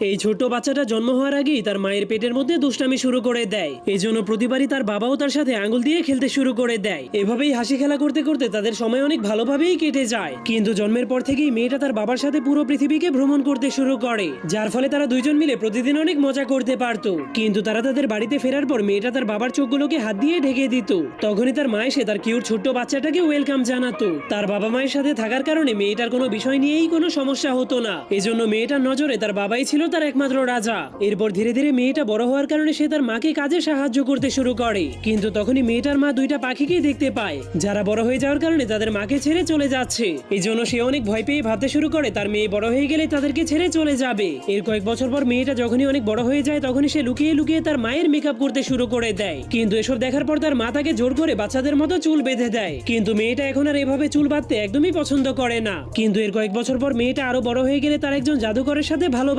এই ছোট্ট বাচ্চাটা জন্ম হওয়ার আগেই তার মায়ের পেটের মধ্যে দুষ্টামি শুরু করে দেয়। এই জন্য প্রতিবারই তার বাবাও তার সাথে আঙুল দিয়ে খেলতে শুরু করে দেয়। এভাবেই হাসি খেলা করতে করতে তাদের সময় অনেক ভালোভাবেই কেটে যায়। কিন্তু জন্মের পর থেকেই মেয়েটা তার বাবার সাথে পুরো পৃথিবীকে ভ্রমণ করতে শুরু করে, যার ফলে তারা দুইজন মিলে প্রতিদিন অনেক মজা করতে পারতো। কিন্তু তারা তাদের বাড়িতে ফেরার পর মেয়েটা তার বাবার চোখগুলোকে হাত দিয়ে ঢেকে দিত। তখনই তার মা এসে তার কিউট ছোট্ট বাচ্চাটাকে ওয়েলকাম জানাতো। তার বাবা মায়ের সাথে থাকার কারণে মেয়েটার কোনো বিষয় নিয়েই কোনো সমস্যা হতো না। এজন্য মেয়েটার নজরে তার বাবাই ছিল তার একমাত্র রাজা। এরপর ধীরে ধীরে মেয়েটা বড় হওয়ার কারণে সে তার মাকে কাজে সাহায্য করতে শুরু করে। কিন্তু তখনই মেয়েটার মা দুইটা পাখিকেই দেখতে পায়, যারা বড় হয়ে যাওয়ার কারণে তাদের মাকে ছেড়ে চলে যাচ্ছে। এই জন্য সে অনেক ভয় পেয়ে ভাবতে শুরু করে তার মেয়ে বড় হয়ে গেলে তাদেরকে ছেড়ে চলে যাবে। এর কয়েক বছর পর মেয়েটা যখনই অনেক বড় হয়ে যায় তখনই সে লুকিয়ে লুকিয়ে তার মায়ের মেকআপ করতে শুরু করে দেয়। কিন্তু এসব দেখার পর তার মা তাকে জোর করে বাচ্চাদের মতো চুল বেঁধে দেয়। কিন্তু মেয়েটা এখন আর এভাবে চুল বাঁধতে একদমই পছন্দ করে না। কিন্তু এর কয়েক বছর পর মেয়েটা আরো বড় হয়ে গেলে তার একজন জাদুকরের সাথে ভালো